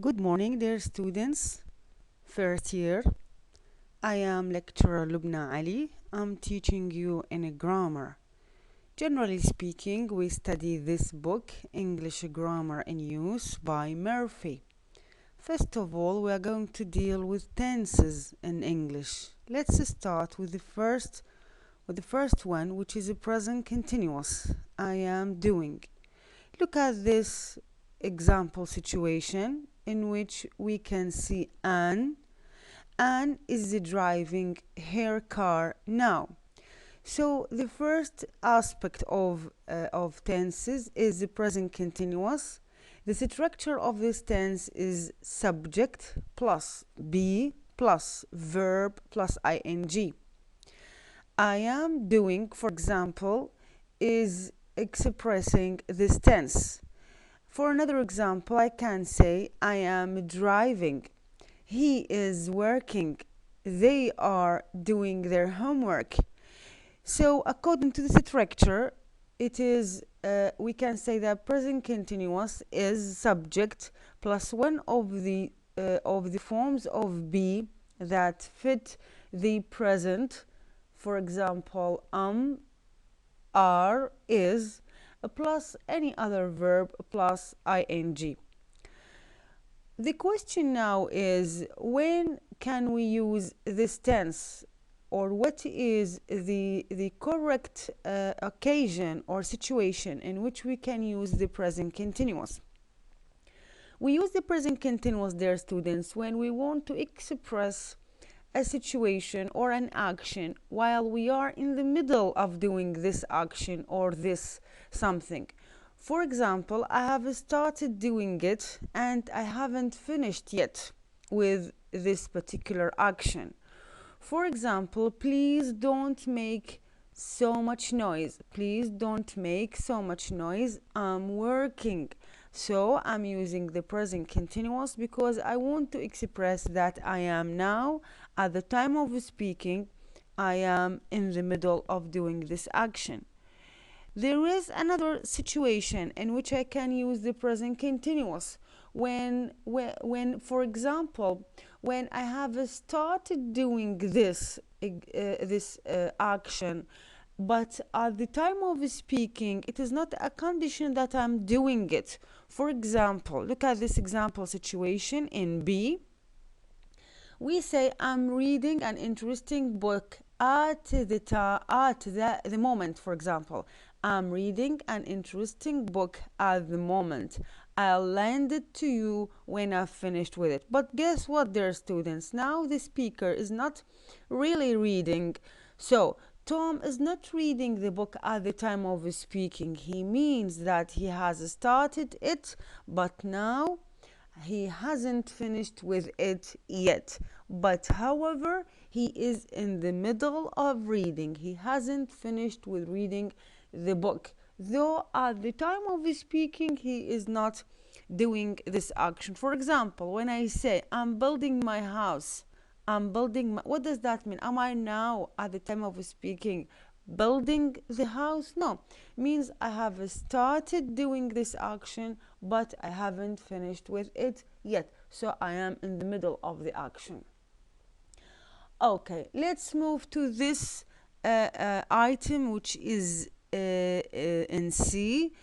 Good morning, dear students. First year. I am lecturer Lubna Ali. I'm teaching you in a grammar. Generally speaking, we study this book, English Grammar in Use by Murphy. First of all, we are going to deal with tenses in English. Let's start with the first one, which is a present continuous. I am doing. Look at this example situation in which we can see Anne. Anne is driving her car now. So the first aspect of tenses is the present continuous. The structure of this tense is subject plus be plus verb plus ing. I am doing, for example, is expressing this tense. For another example, I can say I am driving. He is working. They are doing their homework. So according to the structure, it is we can say that present continuous is subject plus one of the forms of be that fit the present. For example, are, is, plus any other verb plus ing. The question now is, when can we use this tense, or what is the correct occasion or situation in which we can use the present continuous? We use the present continuous, dear students, when we want to express a situation or an action while we are in the middle of doing this action or this something. For example, I have started doing it and I haven't finished yet with this particular action. For example, please don't make so much noise. Please don't make so much noise. I'm working. So I'm using the present continuous because I want to express that I am now, at the time of speaking, I am in the middle of doing this action. There is another situation in which I can use the present continuous when for example, when I have started doing this action, but at the time of speaking, it is not a condition that I'm doing it. For example, look at this example situation in B. We say I'm reading an interesting book at the moment. For example, I'm reading an interesting book at the moment. I'll lend it to you when I've finished with it. But guess what, dear students? Now the speaker is not really reading. So Tom is not reading the book at the time of speaking. He means that he has started it, but now he hasn't finished with it yet. But however, he is in the middle of reading. He hasn't finished with reading the book, though at the time of speaking he is not doing this action. For example, when I say I'm building my house, what does that mean? Am I now at the time of speaking building the house? No, it means I have started doing this action, but I haven't finished with it yet. So I am in the middle of the action. Okay, let's move to this item, which is in C.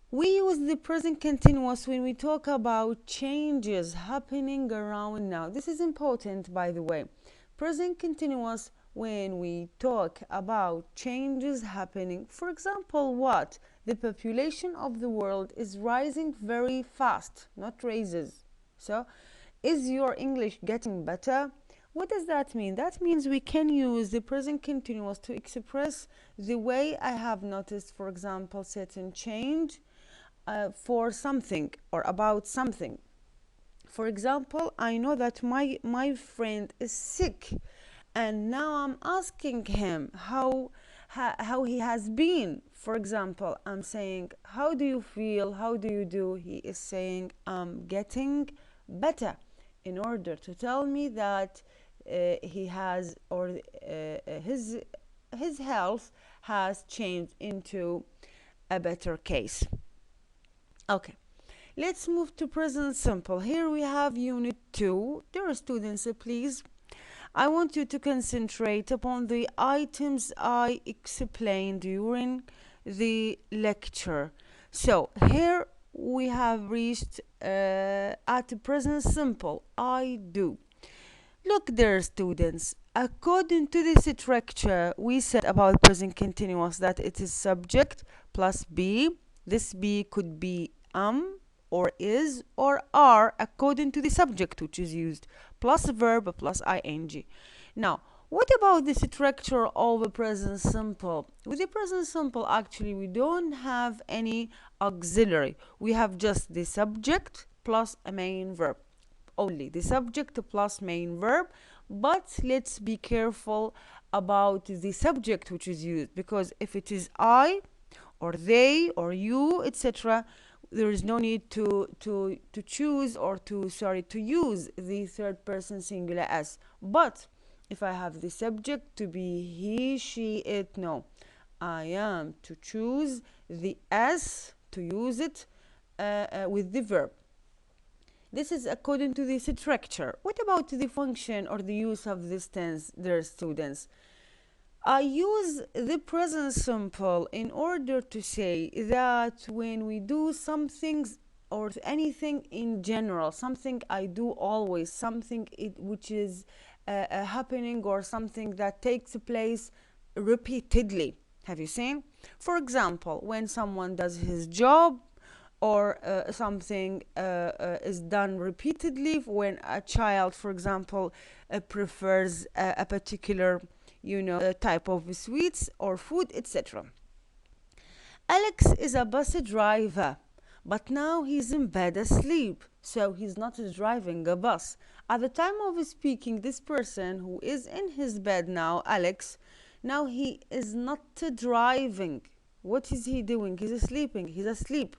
We use the present continuous when we talk about changes happening around now. This is important, by the way. Present continuous when we talk about changes happening. For example, what? The population of the world is rising very fast, not raises. So, is your English getting better? What does that mean? That means we can use the present continuous to express the way I have noticed, for example, certain change for something or about something. For example, I know that my friend is sick, and now I'm asking him how he has been. For example, I'm saying, how do you feel? How do you do? He is saying, I'm getting better, in order to tell me that he has, or his health has changed into a better case. Okay, Let's move to present simple. Here we have unit 2. Dear students, please, I want you to concentrate upon the items I explained during the lecture. So here we have reached at present simple. I do. Look there, students. According to this structure, we said about present continuous that it is subject plus be. This be could be or is or are according to the subject which is used, plus verb plus ing. Now, what about the structure of a present simple? With the present simple, actually, we don't have any auxiliary. We have just the subject plus a main verb. Only the subject plus main verb. But let's be careful about the subject which is used, because if it is I or they or you, etc., there is no need to choose or to use the third person singular s. But if I have the subject to be he, she, it, no, I am to choose the s, to use it with the verb. This is according to the structure. What about the function or the use of this tense, dear students? I use the present simple in order to say that when we do some things or anything in general, something I do always, something which is happening or something that takes place repeatedly. Have you seen? For example, when someone does his job, or something is done repeatedly, when a child, for example, prefers a particular type of sweets or food, etc. Alex is a bus driver, but now he's in bed asleep, so he's not driving a bus. At the time of speaking, this person who is in his bed now, Alex, now he is not driving. What is he doing? He's sleeping. He's asleep.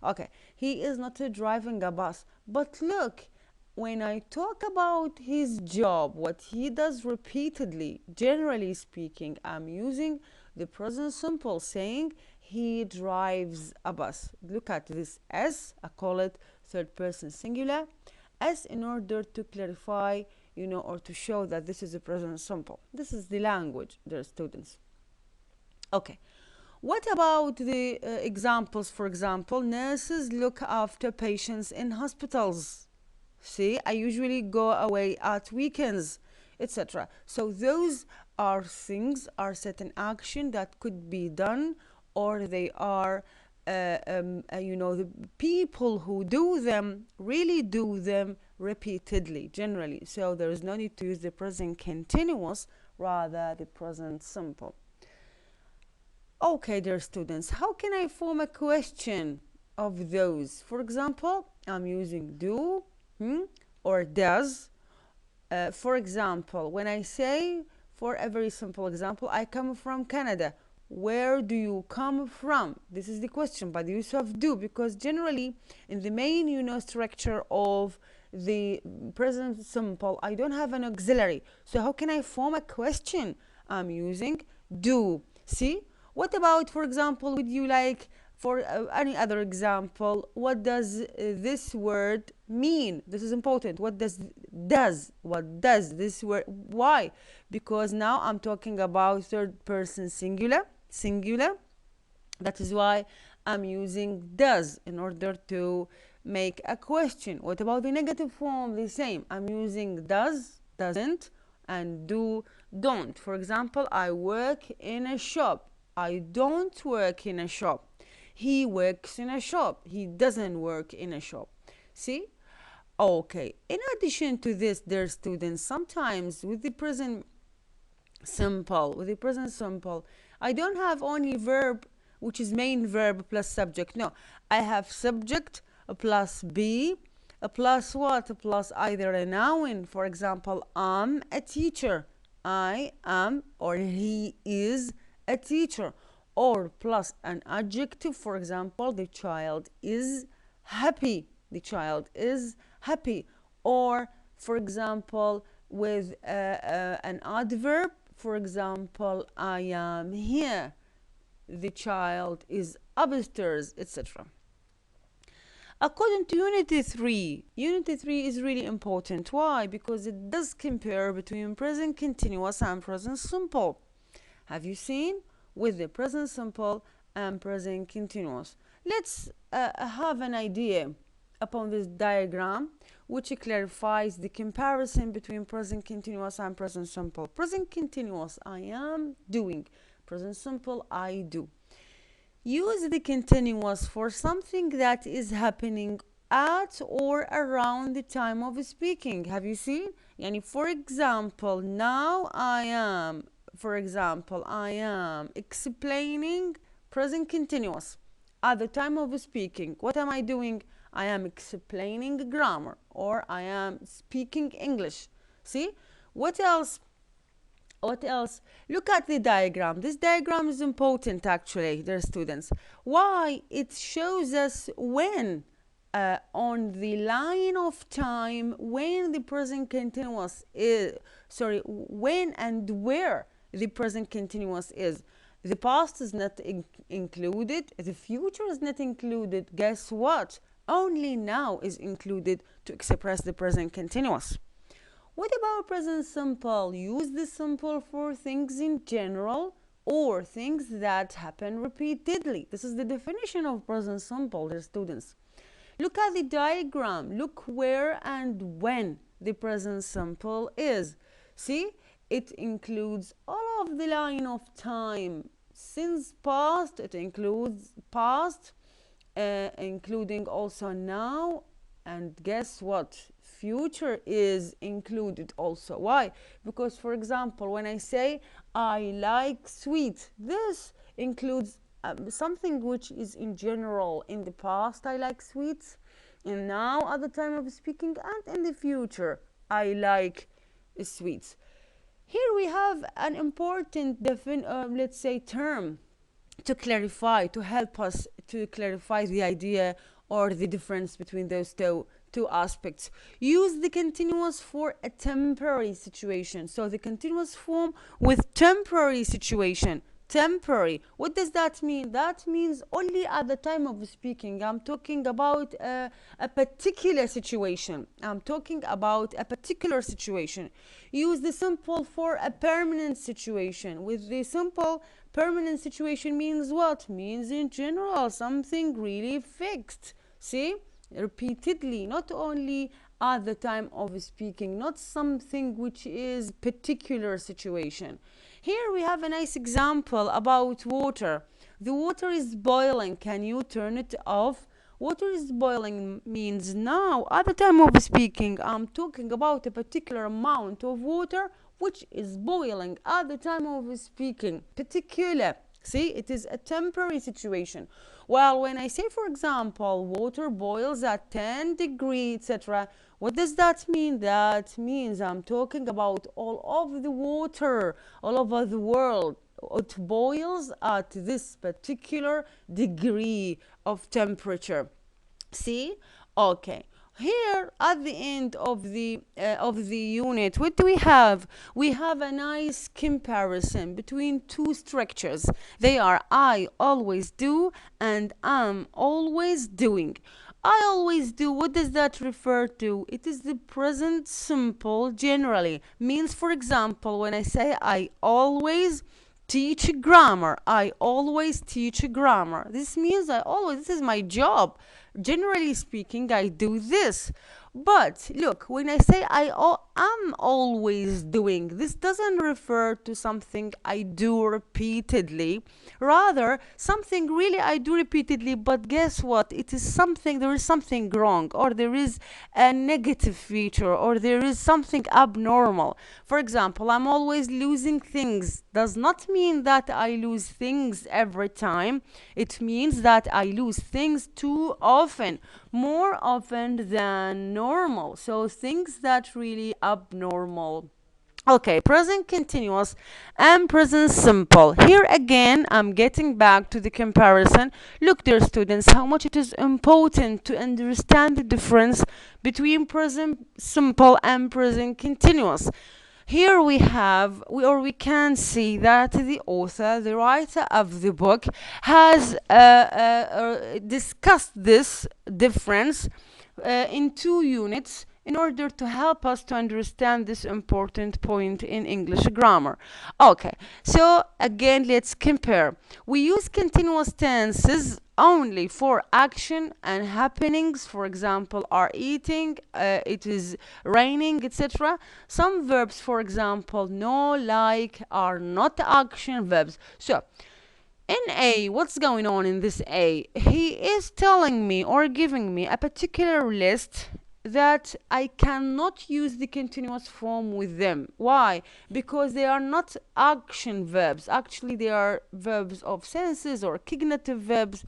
Okay, he is not driving a bus. But look, when I talk about his job, what he does repeatedly, generally speaking, I'm using the present simple, saying he drives a bus. Look at this S, I call it third person singular, S, in order to clarify, or to show that this is a present simple. This is the language, dear students. Okay. What about the examples? For example, nurses look after patients in hospitals. See, I usually go away at weekends, etc. So those are things, are certain action that could be done, or they are, the people who do them really do them repeatedly, generally. So there is no need to use the present continuous, rather the present simple. Okay, dear students, how can I form a question of those? For example, I'm using do or does. For example, when I say, for a very simple example, I come from Canada. Where do you come from? This is the question by the use of do, because generally in the main structure of the present simple, I don't have an auxiliary. So how can I form a question? I'm using do. See? What about, for example, would you like for any other example? What does this word mean? This is important. What does this word? Why? Because now I'm talking about third person singular. That is why I'm using does in order to make a question. What about the negative form? The same. I'm using does, doesn't, and do, don't. For example, I work in a shop. I don't work in a shop. He works in a shop. He doesn't work in a shop. See? Okay. In addition to this, dear students, sometimes with the present simple, I don't have only verb, which is main verb plus subject. No, I have subject plus be plus what? Plus either a noun. For example, I'm a teacher. I am, or he is a teacher, or plus an adjective. For example, the child is happy. The child is happy. Or, for example, with an adverb, for example, I am here. The child is upstairs, etc. According to Unity 3, Unity 3 is really important. Why? Because it does compare between present continuous and present simple. Have you seen? With the present simple and present continuous. Let's have an idea upon this diagram, which clarifies the comparison between present continuous and present simple. Present continuous, I am doing. Present simple, I do. Use the continuous for something that is happening at or around the time of speaking. Have you seen? Yani, for example, now I am, I am explaining present continuous. At the time of speaking, what am I doing? I am explaining grammar, or I am speaking English. See? What else? What else? Look at the diagram. This diagram is important, actually, dear students. Why? It shows us when on the line of time, when the present continuous is, when and where the present continuous is. The past is not included, the future is not included. Guess what? Only now is included to express the present continuous. What about present simple? Use the simple for things in general or things that happen repeatedly. This is the definition of present simple, dear students. Look at the diagram. Look where and when the present simple is. See, it includes all of the line of time. Since past, it includes past, including also now, and guess what? Future is included also. Why? Because, for example, when I say I like sweets, this includes something which is in general. In the past, I like sweets, and now at the time of speaking, and in the future, I like sweets. Here we have an important let's say term to clarify, to help us to clarify the idea or the difference between those two aspects. Use the continuous for a temporary situation. So the continuous form with temporary situation. Temporary. What does that mean? That means only at the time of speaking. I'm talking about a particular situation. I'm talking about a particular situation. Use the simple for a permanent situation. With the simple, permanent situation means what? Means in general something really fixed. See? Repeatedly, not only at the time of speaking, not something which is particular situation. Here we have a nice example about water. The water is boiling. Can you turn it off? Water is boiling means now at the time of speaking I'm talking about a particular amount of water which is boiling at the time of speaking. Particular. See, it is a temporary situation. Well, when I say, for example, water boils at 10 degrees, etc., what does that mean? That means I'm talking about all of the water all over the world. It boils at this particular degree of temperature. See? Okay. Here at the end of the unit, what do we have? We have a nice comparison between two structures. They are I always do and am always doing. I always do, what does that refer to? It is the present simple generally. Means, for example, when I say I always teach grammar, I always teach grammar. This means this is my job. Generally speaking, I do this. But look, when I say am always doing, this doesn't refer to something I do repeatedly. Rather, something really I do repeatedly, but guess what? There is something wrong, or there is a negative feature, or there is something abnormal. For example, I'm always losing things. Does not mean that I lose things every time. It means that I lose things too often, more often than normal. So things that really abnormal. Okay, present continuous and present simple. Here again, I'm getting back to the comparison. Look, dear students, how much it is important to understand the difference between present simple and present continuous. here we have, we can see that the author, the writer of the book, has discussed this difference in 2 units in order to help us to understand this important point in English grammar. Okay, so again, let's compare. We use continuous tenses only for action and happenings. For example, are eating, it is raining, etc. Some verbs, for example, no, like, are not action verbs. So in A, what's going on in this A? He is telling me or giving me a particular list that I cannot use the continuous form with them. Why? Because they are not action verbs. Actually, they are verbs of senses or cognitive verbs.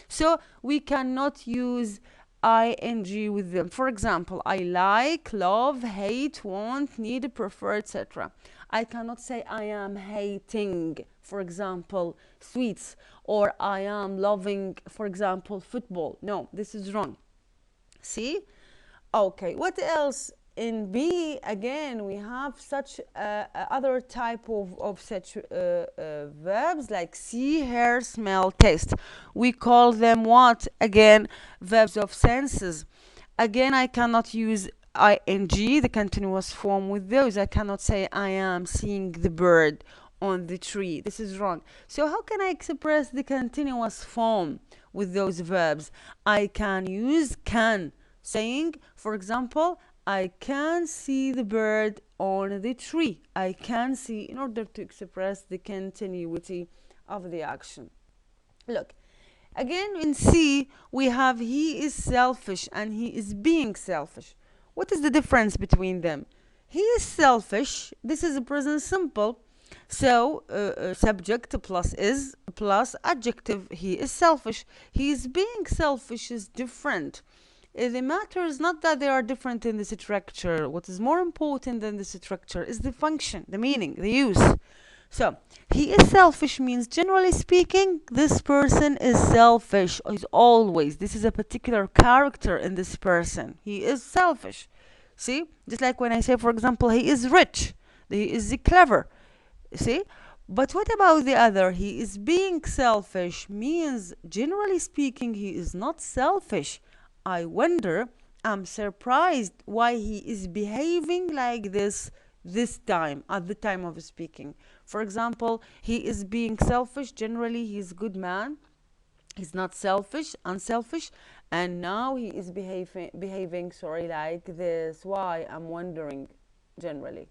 So we cannot use ing with them. For example, I like, love, hate, want, need, prefer, etc. I cannot say I am hating, for example, sweets, or I am loving, for example, football. No, this is wrong. See? Okay, what else? In B, again, we have such other type of such verbs like see, hear, smell, taste. We call them what? Again, verbs of senses. Again, I cannot use ing, the continuous form, with those. I cannot say I am seeing the bird on the tree. This is wrong. So how can I express the continuous form with those verbs? I can use can, saying, for example, I can see the bird on the tree. I can see, in order to express the continuity of the action. Look, again in C, we have he is selfish and he is being selfish. What is the difference between them? He is selfish. This is a present simple. So subject plus is plus adjective. He is selfish. He is being selfish is different. The matter is not that they are different in the structure. What is more important than the structure is the function, the meaning, the use. So, he is selfish means, generally speaking, this person is selfish. Is always. This is a particular character in this person. He is selfish. See? Just like when I say, for example, he is rich. He is clever. See? But what about the other? He is being selfish means, generally speaking, he is not selfish. I wonder, I'm surprised why he is behaving like this time, at the time of speaking. For example, he is being selfish. Generally, he is a good man. He's not selfish, unselfish. And now he is behaving like this. Why? I'm wondering, generally.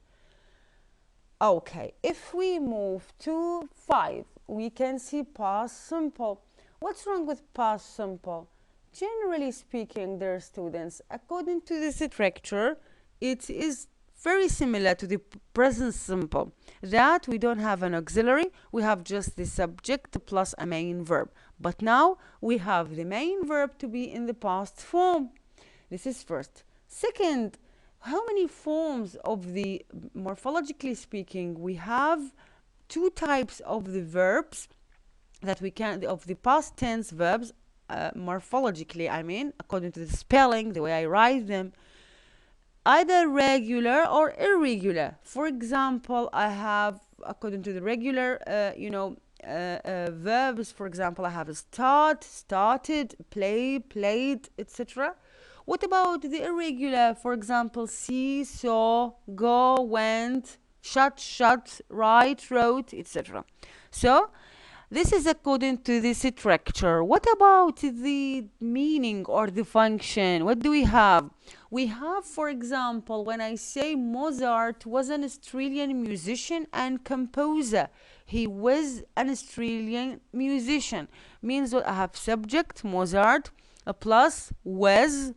Okay, if we move to 5, we can see past simple. What's wrong with past simple? Generally speaking, dear students, according to the structure, it is very similar to the present simple, that we don't have an auxiliary, we have just the subject plus a main verb. But now we have the main verb to be in the past form. This is first. Second, how many forms of the, morphologically speaking, we have 2 types of the verbs that we can, of the past tense verbs. Morphologically, I mean, according to the spelling, the way I write them, either regular or irregular. For example, I have, according to the regular, verbs, for example, I have start, started, play, played, etc. What about the irregular? For example, see, saw, go, went, shut, write, wrote, etc. So, this is according to the structure. What about the meaning or the function? What do we have? We have, for example, when I say Mozart was an Australian musician and composer. He was an Australian musician. Means what? I have subject, Mozart, plus was.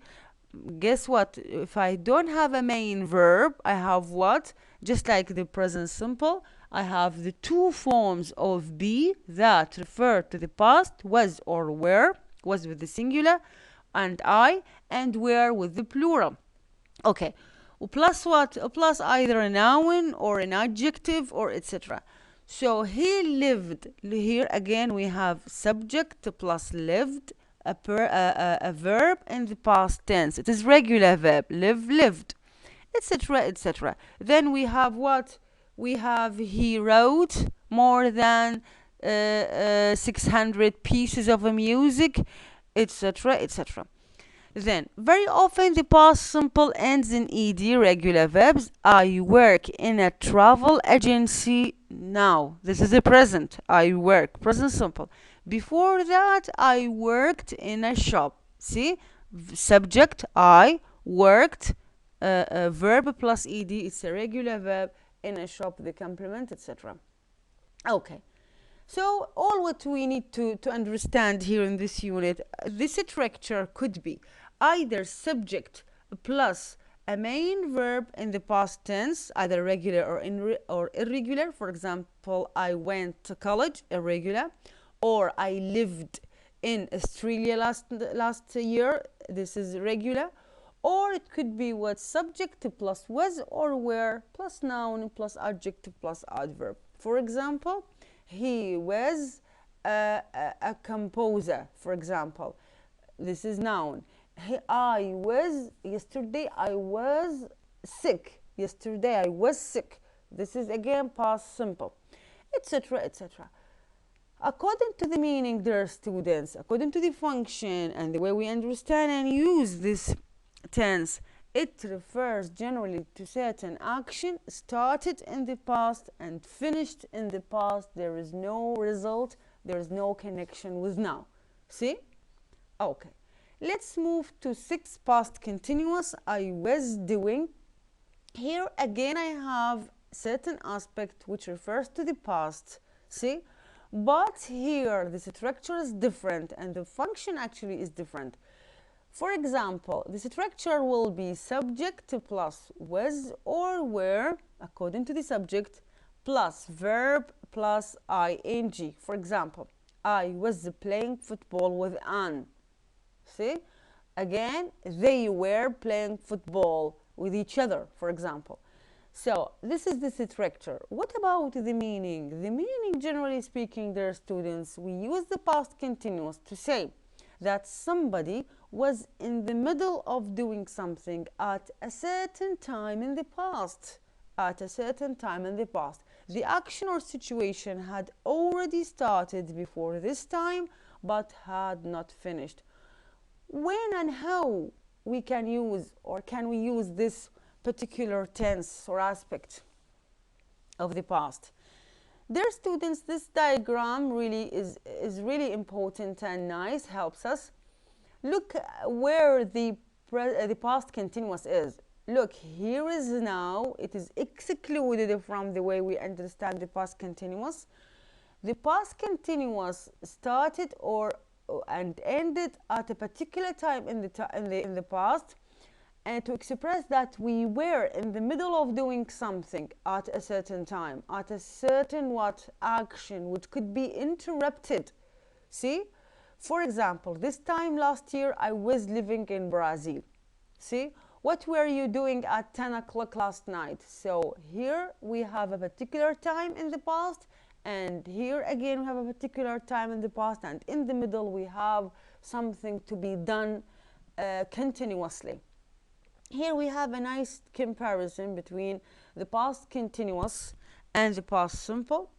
Guess what? If I don't have a main verb, I have what? Just like the present simple, I have the 2 forms of be that refer to the past, was or were, was with the singular, and I, and were with the plural. Okay, plus what? Plus either a noun or an adjective or etc. So he lived. Here again we have subject plus lived, a verb in the past tense. It is regular verb, live, lived. etc., etc. Then we have what? We have he wrote more than 600 pieces of music, etc., etc. Then, very often the past simple ends in ed, regular verbs. I work in a travel agency now. This is the present. I work, present simple. Before that, I worked in a shop. See? Subject, I worked, verb plus ed, it's a regular verb, in a shop, the complement, etc. Okay. So all what we need to understand here in this unit, this structure could be either subject plus a main verb in the past tense, either regular or irregular. For example, I went to college, irregular, or I lived in Australia last year. This is regular. Or it could be what? Subject plus was or were plus noun plus adjective plus adverb. For example, he was a composer, for example. This is noun. Yesterday I was sick. Yesterday I was sick. This is again past simple, etc., etc. According to the meaning, dear students, according to the function and the way we understand and use this tense, it refers generally to certain action started in the past and finished in the past. There is no result, there is no connection with now. See? Okay. Let's move to 6 past continuous. I was doing. Here again I have certain aspect which refers to the past. See? But here the structure is different and the function actually is different. For example, the structure will be subject plus was or were, according to the subject, plus verb plus ing. For example, I was playing football with Anne. See? Again, they were playing football with each other, for example. So this is the structure. What about the meaning? The meaning, generally speaking, dear students, we use the past continuous to say that somebody was in the middle of doing something at a certain time in the past. At a certain time in the past. The action or situation had already started before this time, but had not finished. When and how we can use, or can we use this particular tense or aspect of the past? Dear students, this diagram really is really important and nice, helps us. Look where the past continuous is. Look, here is now, it is excluded from the way we understand the past continuous. The past continuous started and ended at a particular time in the past, and to express that we were in the middle of doing something at a certain time, at a certain action which could be interrupted. See? For example, this time last year I was living in Brazil. See? What were you doing at 10 o'clock last night? So here we have a particular time in the past, and here again we have a particular time in the past, and in the middle we have something to be done continuously. Here we have a nice comparison between the past continuous and the past simple.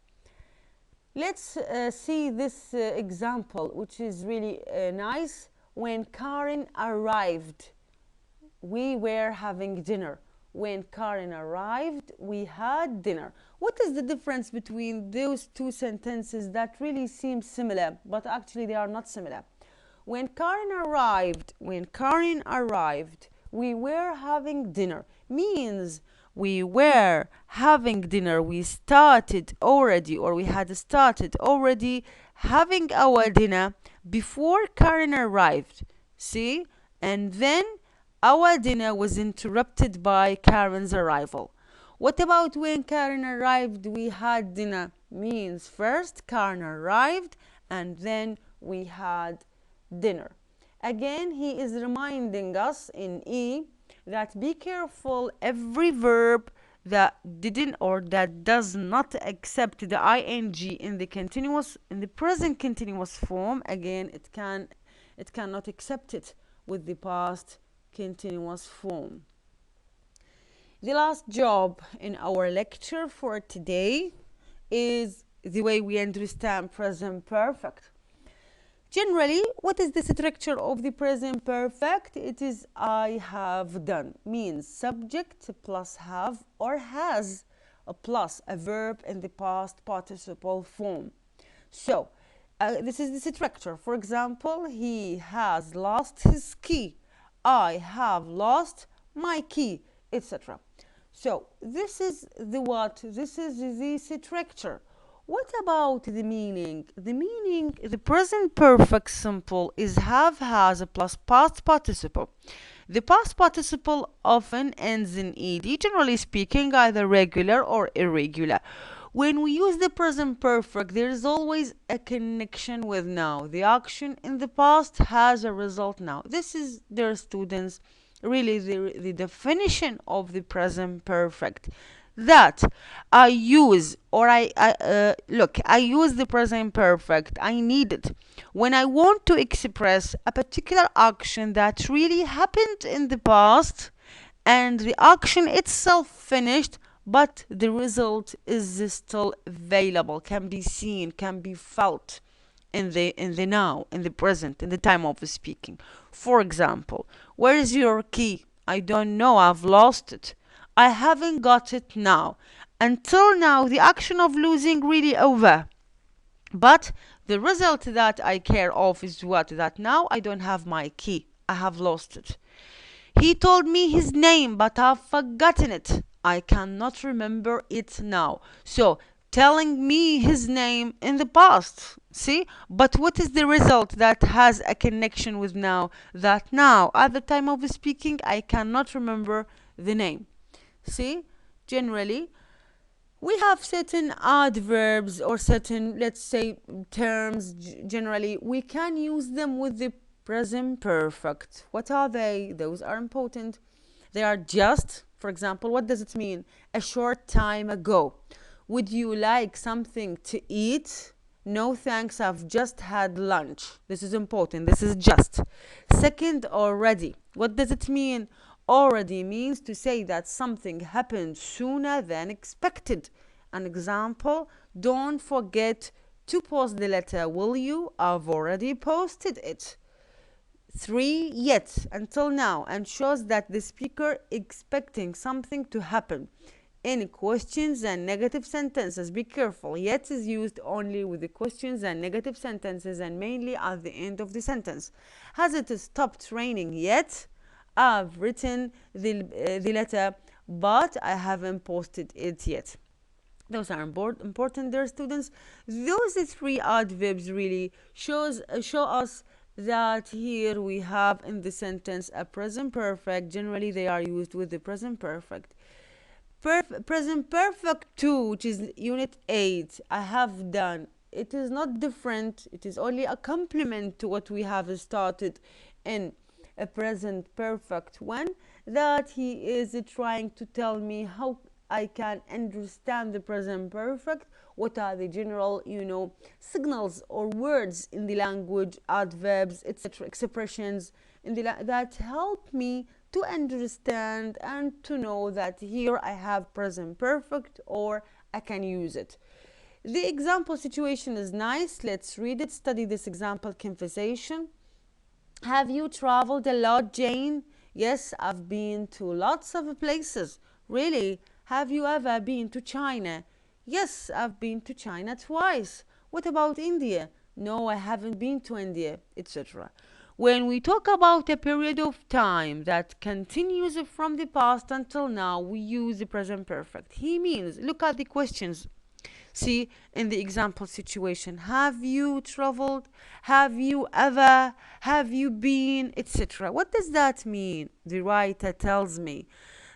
Let's see this example, which is really nice. When Karen arrived, we were having dinner. When Karen arrived, we had dinner. What is the difference between those two sentences that really seem similar, but actually they are not similar? When Karen arrived, we were having dinner means we were having dinner. We started already, or we had started already having our dinner before Karen arrived. See? And then our dinner was interrupted by Karen's arrival. What about when Karen arrived, we had dinner? Means first Karen arrived and then we had dinner. Again, he is reminding us in E that be careful, every verb that didn't or that does not accept the ing in the present continuous form, again it cannot accept it with the past continuous form. The last job in our lecture for today is the way we understand present perfect. Generally, what is the structure of the present perfect? It is I have done, means subject plus have or has plus a verb in the past participle form. So, this is the structure. For example, he has lost his key. I have lost my key, etc. So, this is the what? This is the structure. What about the meaning? The meaning, the present perfect simple is have, has plus past participle. The past participle often ends in ed, generally speaking, either regular or irregular. When we use the present perfect, there is always a connection with now. The action in the past has a result now. This is, dear students, really the definition of the present perfect. That I use, or I use the present perfect. I need it when I want to express a particular action that really happened in the past and the action itself finished, but the result is still available, can be seen, can be felt in the now, in the present, in the time of speaking. For example, where is your key? I don't know, I've lost it. I haven't got it now. Until now, the action of losing really over. But the result that I care of is what? That now I don't have my key. I have lost it. He told me his name, but I've forgotten it. I cannot remember it now. So, telling me his name in the past. See? But what is the result that has a connection with now? That now, at the time of speaking, I cannot remember the name. See? Generally, we have certain adverbs or certain, let's say, terms. Generally, we can use them with the present perfect. What are they? Those are important. They are just, for example, what does it mean? A short time ago. Would you like something to eat? No thanks, I've just had lunch. This is important. This is just. Second, already. What does it mean? Already means to say that something happened sooner than expected. An example, don't forget to post the letter, will you? I've already posted it. 3, yet, until now, and shows that the speaker expecting something to happen. In questions and negative sentences, be careful. Yet is used only with the questions and negative sentences and mainly at the end of the sentence. Has it stopped raining yet? I've written the letter, but I haven't posted it yet. Those are important, dear students. Those 3 adverbs really show us that here we have in the sentence a present perfect. Generally, they are used with the present perfect. Present perfect 2, which is unit 8, I have done. It is not different. It is only a complement to what we have started in a present perfect 1, that he is trying to tell me how I can understand the present perfect. What are the general, signals or words in the language, adverbs, etc., expressions in the that help me to understand and to know that here I have present perfect or I can use it. The example situation is nice. Let's read it. Study this example conversation. Have you traveled a lot, Jane? Yes, I've been to lots of places. Really? Have you ever been to China? Yes, I've been to China twice. What about India? No, I haven't been to India, etc. When we talk about a period of time that continues from the past until now, we use the present perfect. He means, look at the questions. See, in the example situation, have you traveled? Have you ever? Have you been? Etc. What does that mean? The writer tells me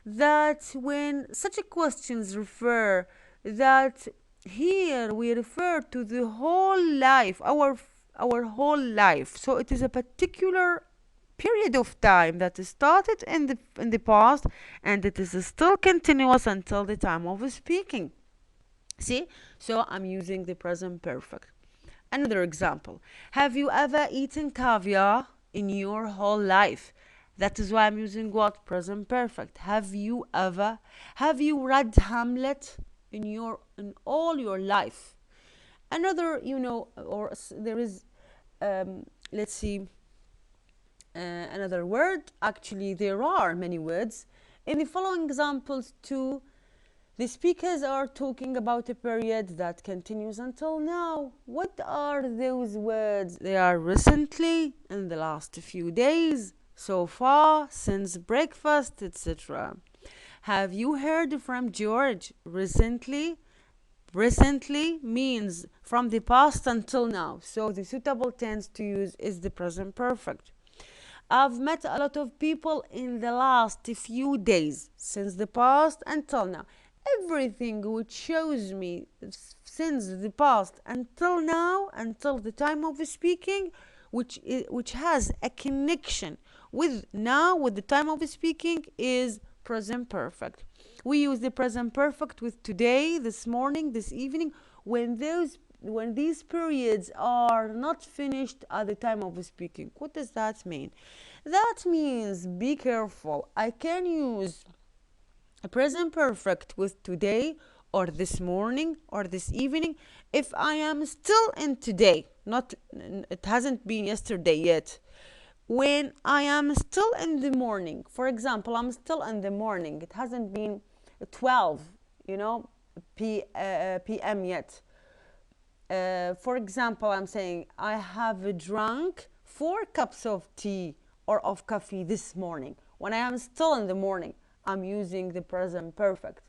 that when such questions refer, that here we refer to the whole life, our whole life. So it is a particular period of time that started in the past and it is still continuous until the time of speaking. See, so I'm using the present perfect. Another example, have you ever eaten caviar in your whole life? That is why I'm using what? Present perfect. Have you read Hamlet in all your life? Another, there is, let's see, another word. Actually, there are many words. In the following examples too, the speakers are talking about a period that continues until now. What are those words? They are recently, in the last few days, so far, since breakfast, etc. Have you heard from George? Recently? Recently means from the past until now. So the suitable tense to use is the present perfect. I've met a lot of people in the last few days, since the past until now. Everything which shows me since the past until now, until the time of speaking, which has a connection with now, with the time of speaking, is present perfect. We use the present perfect with today, this morning, this evening, when these periods are not finished at the time of speaking. What does that mean? That means be careful. I can use a present perfect with today or this morning or this evening if I am still in today. Not, it hasn't been yesterday yet. When I am still in the morning, for example, I'm still in the morning. It hasn't been 12, p.m. yet. For example, I'm saying I have drunk 4 cups of tea or of coffee this morning. When I am still in the morning, I'm using the present perfect.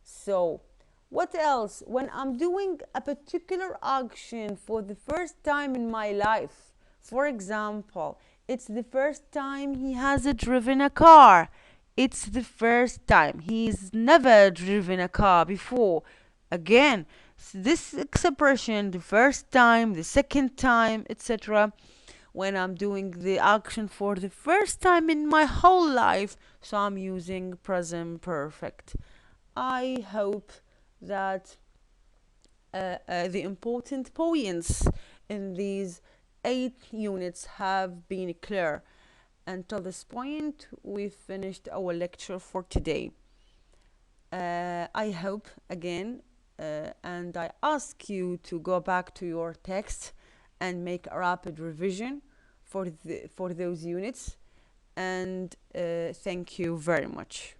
So, what else? When I'm doing a particular action for the first time in my life, for example, it's the first time he has driven a car. It's the first time. He's never driven a car before. Again, this expression, the first time, the second time, etc., when I'm doing the action for the first time in my whole life, so I'm using present perfect. I hope that the important points in these 8 units have been clear. Until this point, we've finished our lecture for today. I hope again, and I ask you to go back to your text and make a rapid revision for those units. And thank you very much.